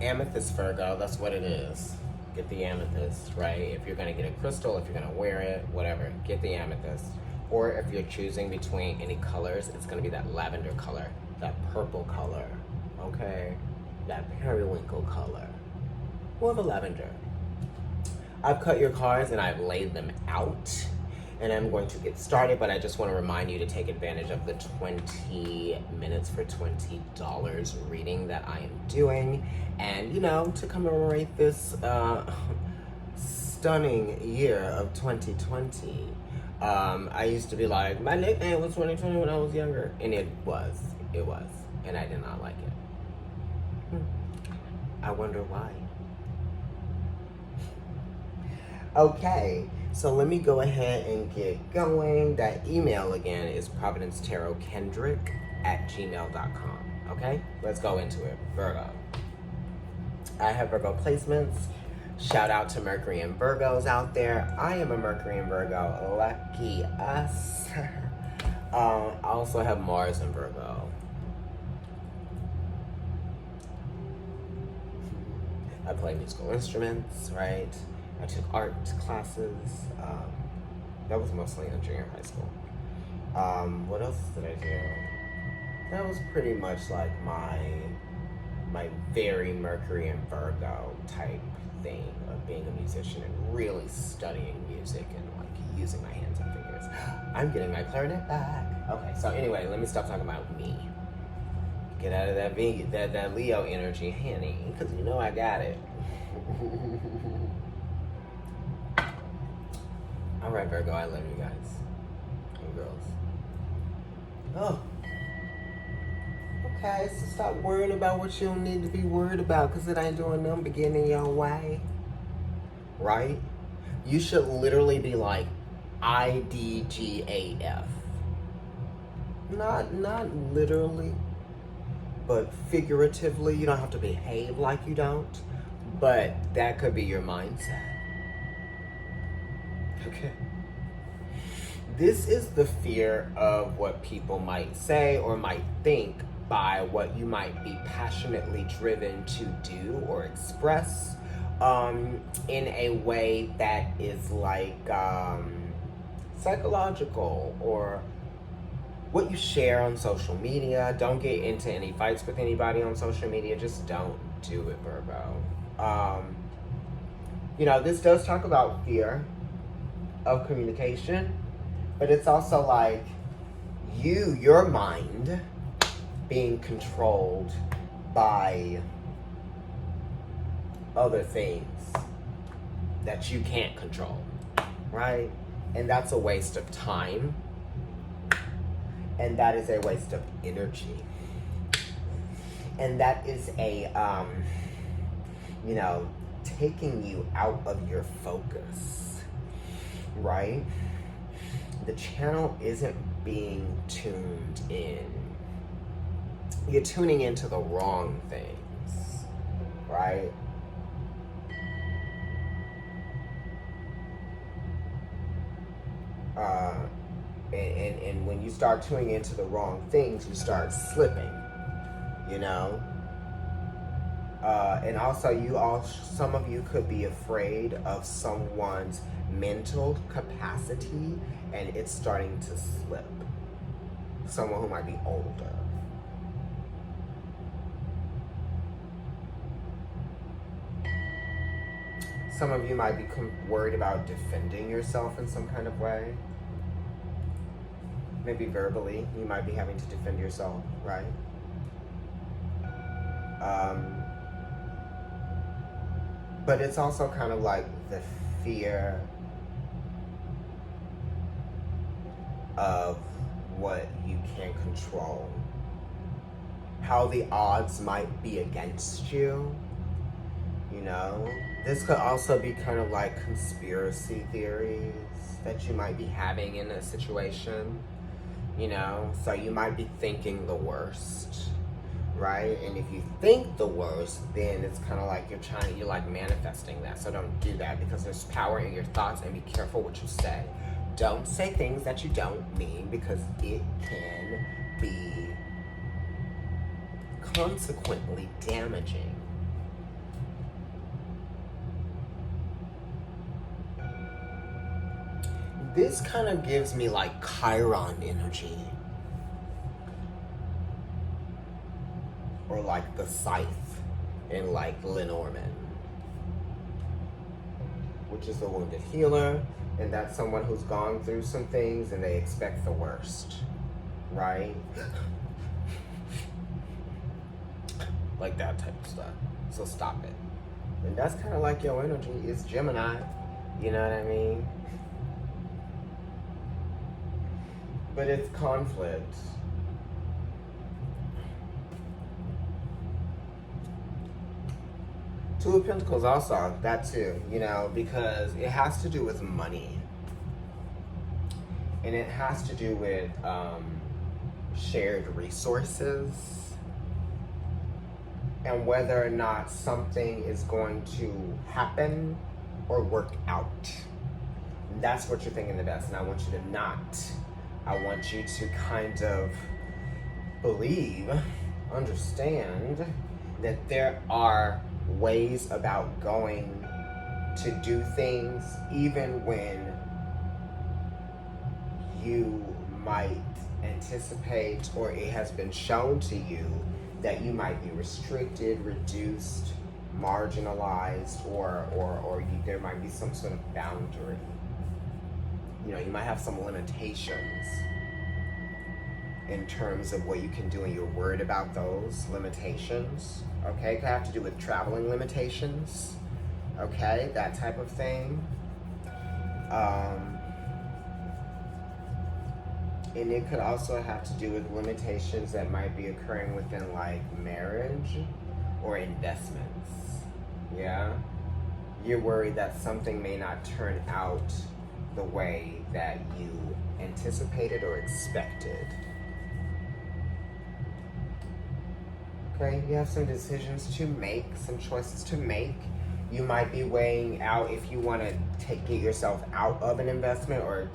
Amethyst, Virgo, that's what it is. Get the amethyst, right? If you're going to get a crystal, if you're going to wear it, whatever, get the amethyst. Or if you're choosing between any colors, it's going to be that lavender color, that purple color, okay? That periwinkle color, or the lavender. I've cut your cards and I've laid them out, and I'm going to get started, but I just want to remind you to take advantage of the 20 minutes for $20 reading that I am doing, and, you know, to commemorate this stunning year of 2020. I used to be like, my nickname was 2020 when I was younger, and it was, and I did not like it. I wonder why. Okay, so let me go ahead and get going. That email again is providencetarotkendrick@gmail.com. Okay, let's go into it. Virgo. I have Virgo placements. Shout out to Mercury and Virgos out there. I am a Mercury and Virgo. Lucky us. I also have Mars and Virgo. I play musical instruments, right? I took art classes. That was mostly in junior high school. What else did I do? That was pretty much like my very Mercury and Virgo type thing of being a musician and really studying music and like using my hands and fingers. I'm getting my clarinet back. Okay, so anyway, let me stop talking about me. Get out of that Leo energy, honey, because you know I got it. All right, Virgo, I love you guys and girls. Oh. Okay, so stop worrying about what you don't need to be worried about, because it ain't doing nothing but getting in your way. Right? You should literally be like IDGAF. Not literally, but figuratively. You don't have to behave like you don't, but that could be your mindset. Okay. This is the fear of what people might say or might think by what you might be passionately driven to do or express in a way that is like psychological, or what you share on social media. Don't get into any fights with anybody on social media. Just don't do it, Virgo. You know, this does talk about fear of communication, but it's also like your mind being controlled by other things that you can't control, right? And that's a waste of time, and that is a waste of energy, and that is a you know, taking you out of your focus, right? The channel isn't being tuned in. You're tuning into the wrong things, right? And when you start tuning into the wrong things, you start slipping, you know? And also, some of you could be afraid of someone's mental capacity, and it's starting to slip. Someone who might be older. Some of you might be worried about defending yourself in some kind of way. Maybe verbally, you might be having to defend yourself, right? But it's also kind of like the fear of what you can't control. How the odds might be against you, you know? This could also be kind of like conspiracy theories that you might be having in a situation, you know? So you might be thinking the worst, right? And if you think the worst, then it's kind of like you're like manifesting that. So don't do that, because there's power in your thoughts, and be careful what you say. Don't say things that you don't mean, because it can be consequently damaging, This kind of gives me like Chiron energy. Or like the scythe in like Lenormand. Which is a wounded healer. And that's someone who's gone through some things and they expect the worst. Right? Like that type of stuff. So stop it. And that's kind of like your energy. It's Gemini. You know what I mean? But it's conflict. Two of Pentacles also, that too, you know, because it has to do with money. And it has to do with shared resources. And whether or not something is going to happen or work out. That's what you're thinking the best. And I want you to not. I want you to kind of believe, understand that there are ways about going to do things even when you might anticipate or it has been shown to you that you might be restricted, reduced, marginalized, or there might be some sort of boundary. You know, you might have some limitations in terms of what you can do, and you're worried about those limitations. Okay, it could have to do with traveling limitations. Okay, that type of thing. And it could also have to do with limitations that might be occurring within like marriage or investments. Yeah, you're worried that something may not turn out the way that you anticipated or expected. Okay, you have some decisions to make, some choices to make. You might be weighing out if you want to get yourself out of an investment or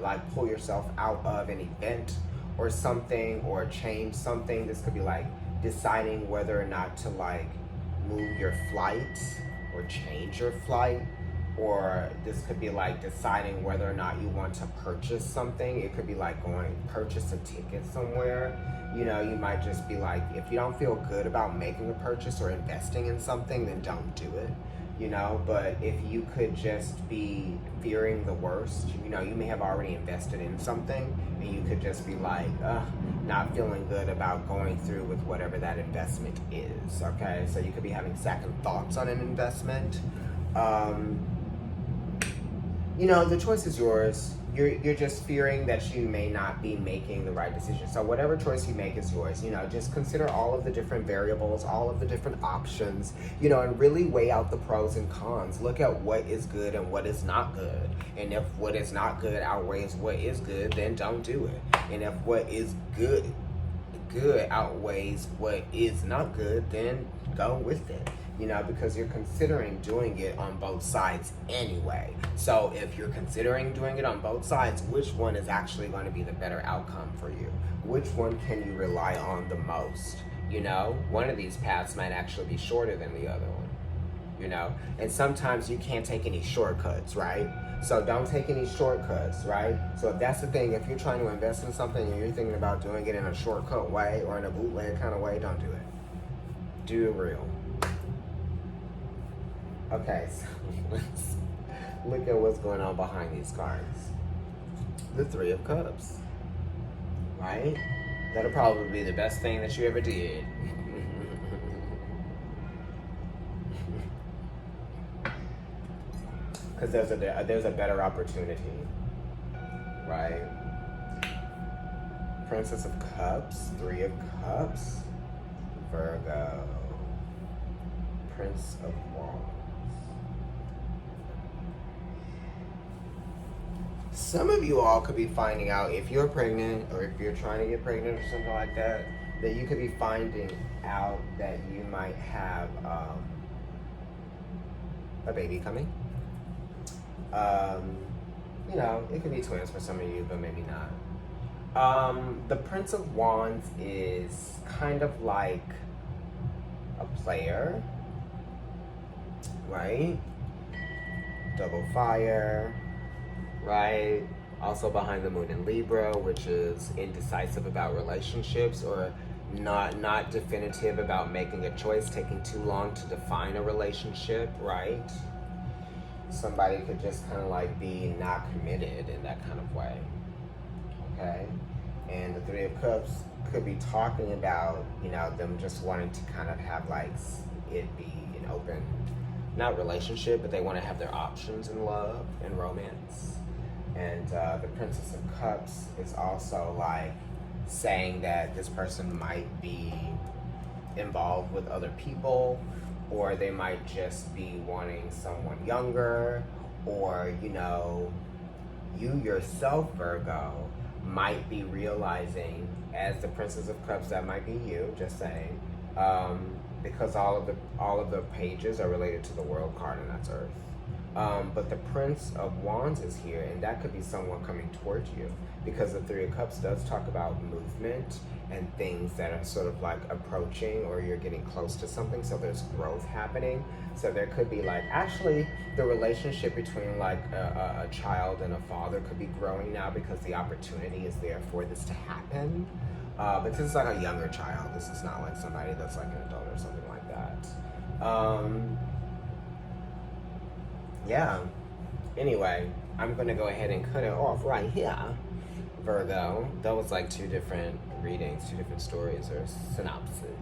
like pull yourself out of an event or something, or change something. This could be like deciding whether or not to like move your flight or change your flight. Or this could be like deciding whether or not you want to purchase something. It could be like going purchase a ticket somewhere. You know, you might just be like, if you don't feel good about making a purchase or investing in something, then don't do it. You know, but if you could just be fearing the worst, you know, you may have already invested in something and you could just be like, not feeling good about going through with whatever that investment is. Okay, so you could be having second thoughts on an investment. You know, the choice is yours. You're just fearing that you may not be making the right decision. So whatever choice you make is yours. You know, just consider all of the different variables, all of the different options, you know, and really weigh out the pros and cons. Look at what is good and what is not good. And if what is not good outweighs what is good, then don't do it. And if what is good outweighs what is not good, then go with it. You know, because you're considering doing it on both sides anyway. So if you're considering doing it on both sides, which one is actually going to be the better outcome for you? Which one can you rely on the most? You know, one of these paths might actually be shorter than the other one, you know? And sometimes you can't take any shortcuts, right? So don't take any shortcuts, right? So if that's the thing, if you're trying to invest in something and you're thinking about doing it in a shortcut way or in a bootleg kind of way, don't do it. Do it real. Okay, so let's look at what's going on behind these cards. The Three of Cups, right? That'll probably be the best thing that you ever did. Because there's a better opportunity, right? Princess of Cups, Three of Cups, Virgo, Prince of Wands. Some of you all could be finding out if you're pregnant or if you're trying to get pregnant or something like that, that you could be finding out that you might have a baby coming. You know, it could be twins for some of you, but maybe not. The Prince of Wands is kind of like a player, right? Double fire. right? Also behind the moon in Libra, which is indecisive about relationships or not definitive about making a choice, taking too long to define a relationship, right? Somebody could just kind of like be not committed in that kind of way, okay? And the Three of Cups could be talking about, you know, them just wanting to kind of have like it be an open, not relationship, but they want to have their options in love and romance. And the Princess of Cups is also like saying that this person might be involved with other people, or they might just be wanting someone younger, or, you know, you yourself, Virgo, might be realizing, as the Princess of Cups, that might be you, just saying, because all of the pages are related to the World card, and that's Earth. But the Prince of Wands is here, and that could be someone coming towards you, because the Three of Cups does talk about movement and things that are sort of like approaching, or you're getting close to something, so there's growth happening. So there could be like, actually, the relationship between like a child and a father could be growing now, because the opportunity is there for this to happen. But this is like a younger child. This is not like somebody that's like an adult or something like that. Yeah. Anyway, I'm going to go ahead and cut it off right here, Virgo. That was like two different readings, two different stories or synopses.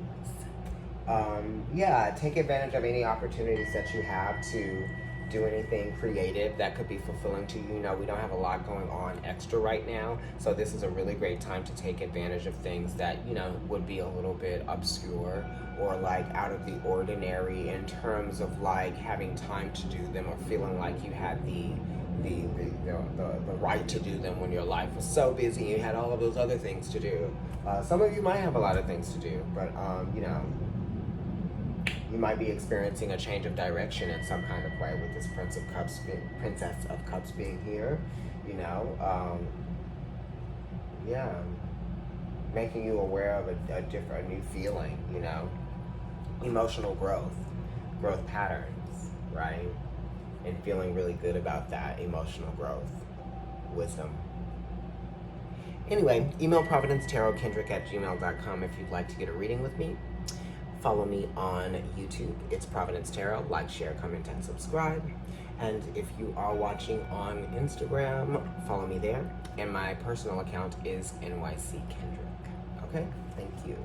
Yeah, take advantage of any opportunities that you have to do anything creative that could be fulfilling to you. You know, we don't have a lot going on extra right now, so this is a really great time to take advantage of things that, you know, would be a little bit obscure or like out of the ordinary in terms of like having time to do them, or feeling like you had the right to do them when your life was so busy, you had all of those other things to do. Some of you might have a lot of things to do, but you know, you might be experiencing a change of direction in some kind of way with this Princess of Cups being here, you know. Yeah, making you aware of a new feeling, you know, emotional growth patterns, right? And feeling really good about that emotional growth, wisdom. Anyway, email providencetarotkendrick@gmail.com if you'd like to get a reading with me. Follow me on YouTube. It's Providence Tarot. Like, share, comment, and subscribe. And if you are watching on Instagram, follow me there. And my personal account is NYC Kendrick. Okay? Thank you.